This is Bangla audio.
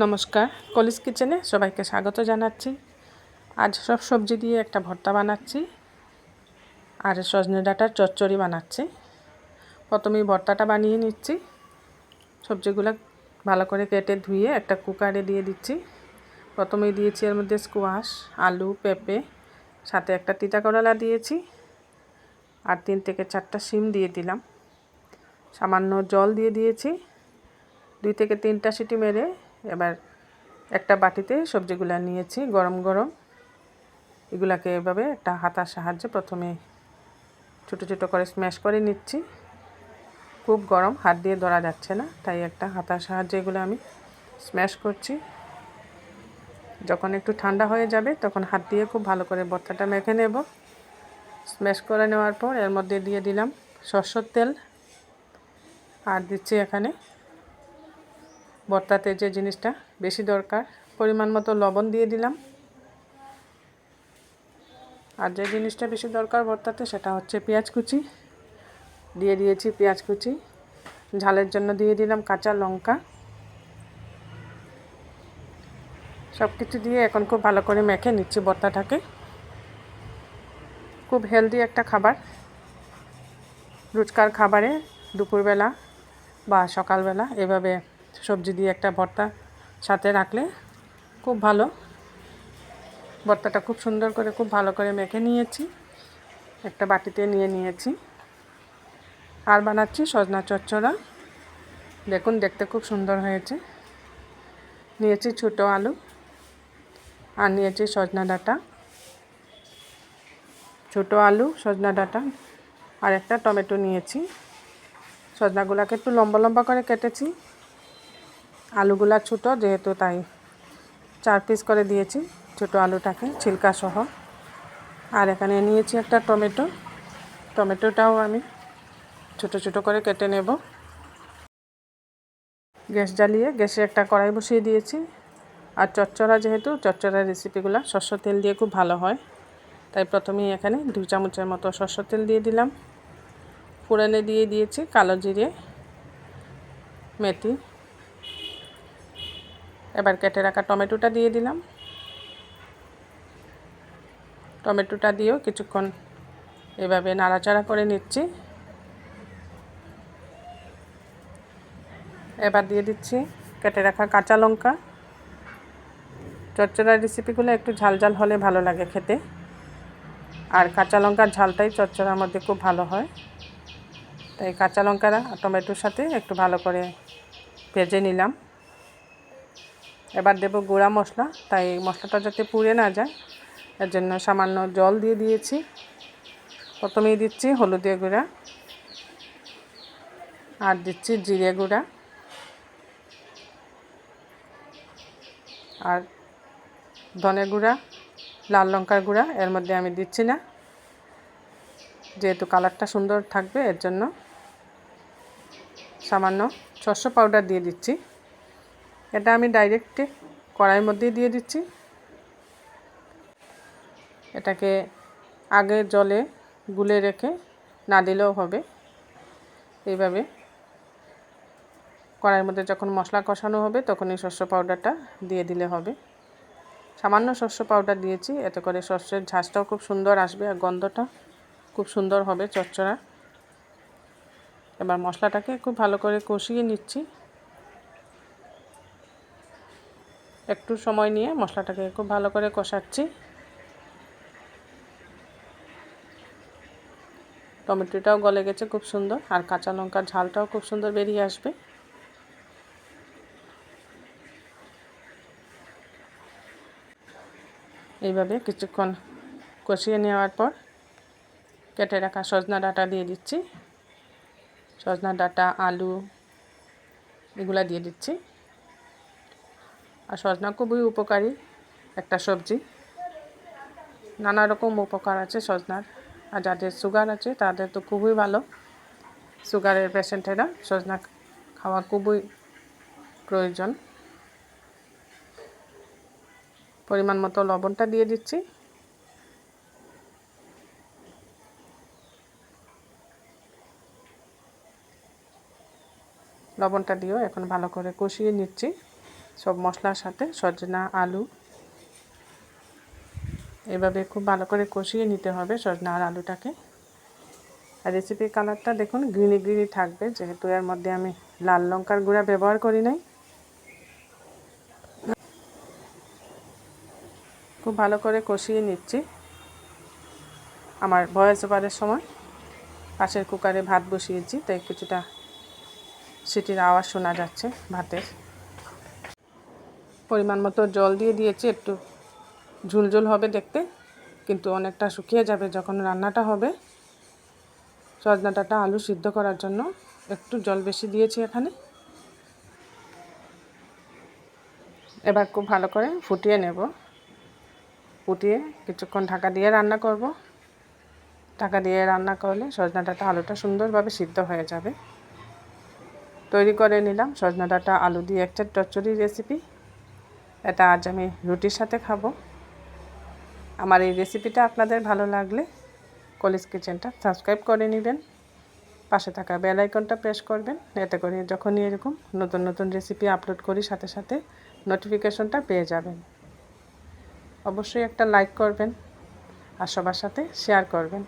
নমস্কার, কলিস কিচেনে সবাইকে স্বাগত জানাচ্ছি। আজ সব সবজি দিয়ে একটা ভর্তা বানাচ্ছি আর সজনে ডাঁটার চচ্চড়ি বানাচ্ছি। প্রথমেই ভর্তাটা বানিয়ে নিচ্ছি। সবজিগুলো ভালো করে কেটে ধুয়ে একটা কুকারে দিয়ে দিচ্ছি। প্রথমেই দিয়েছি এর মধ্যে স্কোয়াশ, আলু, পেঁপে, সাথে একটা তিতা করলা দিয়েছি আর 3 থেকে 4টা শিম দিয়ে দিলাম। সামান্য জল দিয়ে দিয়েছি। 2 থেকে 3টা সিটি মেরে এবার একটা বাটিতে সবজিগুলো নিয়েছি গরম গরম। এগুলাকে এভাবে একটা হাতার সাহায্যে প্রথমে ছোটো ছোটো করে স্ম্যাশ করে নিচ্ছি। খুব গরম, হাত দিয়ে ধরা যাচ্ছে না, তাই একটা হাতার সাহায্যে এগুলো আমি স্ম্যাশ করছি। যখন একটু ঠান্ডা হয়ে যাবে তখন হাত দিয়ে খুব ভালো করে ভর্তাটা মেখে নেব। স্ম্যাশ করে নেওয়ার পর এর মধ্যে দিয়ে দিলাম সরষের তেল আর দিচ্ছি এখানে ভর্তাতে যে জিনিসটা বেশি দরকার, পরিমাণ মতো লবণ দিয়ে দিলাম। আর যে জিনিসটা বেশি দরকার ভর্তাতে সেটা হচ্ছে পেঁয়াজ কুচি। দিয়ে দিয়েছি পেঁয়াজ কুচি। ঝালের জন্য দিয়ে দিলাম কাঁচা লঙ্কা। সব কিছু দিয়ে এখন খুব ভালো করে মেখে নিচ্ছি ভর্তাটাকে। খুব হেলদি একটা খাবার। রোজকার খাবারে দুপুরবেলা বা সকালবেলা এভাবে সবজি দিয়ে একটা ভর্তা সাথে রাখলে খুব ভালো। ভর্তাটা খুব সুন্দর করে খুব ভালো করে মেখে নিয়েছি, একটা বাটিতে নিয়ে নিয়েছি। আর বানাচ্ছি সজনা চচ্চড়া। দেখুন দেখতে খুব সুন্দর হয়েছে। নিয়েছি ছোটো আলু আর নিয়েছি সজনা ডাঁটা। ছোটো আলু, সজনা ডাঁটা আর একটা টমেটো নিয়েছি। সজনাগুলোকে একটু লম্বা লম্বা করে কেটেছি। আলুগুলা ছোটো যেহেতু তাই 4 পিস করে দিয়েছি ছোটো আলুটাকে ছিলকা সহ। আর এখানে নিয়েছি একটা টমেটো। টমেটোটাও আমি ছোটো ছোটো করে কেটে নেব। গ্যাস জ্বালিয়ে গ্যাসে একটা কড়াই বসিয়ে দিয়েছি। আর চচ্চড়া যেহেতু চচ্চড়ার রেসিপিগুলো সরষের তেল দিয়ে খুব ভালো হয়, তাই প্রথমেই এখানে 2 চামচের মতো সরষের তেল দিয়ে দিলাম। ফোড়নে দিয়ে দিয়েছি কালো জিরে, মেথি। এবার কেটে রাখা টমেটোটা দিয়ে দিলাম। টমেটোটা দিয়েও কিছুক্ষণ এভাবে নাড়াচাড়া করে নিচ্ছি। এবার দিয়ে দিচ্ছি কেটে রাখা কাঁচা লঙ্কা। চচ্চড়ার রেসিপিগুলো একটু ঝাল ঝাল হলে ভালো লাগে খেতে, আর কাঁচা লঙ্কার ঝালটাই চচ্চড়ার মধ্যে খুব ভালো হয়। তাই কাঁচা লঙ্কাটা টমেটোর সাথে একটু ভালো করে ভেজে নিলাম। এবার দেব গুঁড়া মশলা, তাই মশলাটা যাতে পুড়ে না যায় এর জন্য সামান্য জল দিয়ে দিয়েছি। প্রথমেই দিচ্ছি হলুদের গুঁড়া আর দিচ্ছি জিরে গুঁড়া আর ধনে গুঁড়া, লাল লঙ্কার গুঁড়া এর মধ্যে আমি দিচ্ছি না, যেহেতু কালারটা সুন্দর থাকবে এর জন্য। সামান্য সরষে পাউডার দিয়ে দিচ্ছি। এটা আমি ডাইরেক্ট কড়াইয়ের মধ্যেই দিয়ে দিচ্ছি। এটাকে আগে জলে গুলে রেখে না দিলেও হবে। এইভাবে কড়াইয়ের মধ্যে যখন মশলা কষানো হবে তখনই সরষে পাউডারটা দিয়ে দিলে হবে। সামান্য সরষে পাউডার দিয়েছি, এতে করে সরষের ঝাঁজটাও খুব সুন্দর আসবে আর গন্ধটা খুব সুন্দর হবে চচ্চড়া। এবার মশলাটাকে খুব ভালো করে কষিয়ে নিচ্ছি। একটু সময় নিয়ে মশলাটাকে খুব ভালো করে কষাচ্ছি। টমেটোটাও গলে গেছে খুব সুন্দর, আর কাঁচা লঙ্কার ঝালটাও খুব সুন্দর বেরিয়ে আসবে। এইভাবে কিছুক্ষণ কষিয়ে নেওয়ার পর কেটে রাখা সজনা ডাঁটা দিয়ে দিচ্ছি। সজনা ডাঁটা, আলু এগুলা দিয়ে দিচ্ছি। আর সজনা খুবই উপকারী একটা সবজি। নানা রকম উপকার আছে সজনার। আর যাদের সুগার আছে তাদের তো খুবই ভালো। সুগারের পেশেন্টেরা সজনা খাওয়া খুবই প্রয়োজন। পরিমাণ মতো লবণটা দিয়ে দিচ্ছি। লবণটা দিয়েও এখন ভালো করে কষিয়ে নিচ্ছি। সব মশলার সাথে সজনা আলু এভাবে খুব ভালো করে কষিয়ে নিতে হবে সজনা আর আলুটাকে। আর রেসিপির কালারটা দেখুন গ্রিনি গ্রিনি থাকবে, যেহেতু এর মধ্যে আমি লাল লঙ্কার গুঁড়া ব্যবহার করি নাই। খুব ভালো করে কষিয়ে নিচ্ছি। আমার ভয়েস ওভারের সময় পাশের কুকারে ভাত বসিয়েছি, তাই কিছুটা সিটির আওয়াজ শোনা যাচ্ছে ভাতের। পরিমাণ মতো জল দিয়ে দিয়েছি, একটু ঝুলঝুল হবে দেখতে, কিন্তু অনেকটা শুকিয়ে যাবে যখন রান্নাটা হবে। সজনা ডাঁটা আলু সিদ্ধ করার জন্য একটু জল বেশি দিয়েছি এখানে। এবার খুব ভালো করে ফুটিয়ে নেব। ফুটিয়ে কিছুক্ষণ ঢাকা দিয়ে রান্না করব। ঢাকা দিয়ে রান্না করলে সজনা ডাঁটা আলুটা সুন্দরভাবে সিদ্ধ হয়ে যাবে। তৈরি করে নিলাম সজনা ডাঁটা আলু দিয়ে একটা চচ্চড়ি রেসিপি। এটা আজ আমি রুটির সাথে খাবো। আমার এই রেসিপিটা আপনাদের ভালো লাগলে কলিজ কিচেনটা সাবস্ক্রাইব করে নেবেন, পাশে থাকা বেল আইকনটা প্রেস করবেন, এতে করে যখনই এরকম নতুন নতুন রেসিপি আপলোড করি সাথে সাথে নোটিফিকেশনটা পেয়ে যাবেন। অবশ্যই একটা লাইক করবেন আর সবার সাথে শেয়ার করবেন।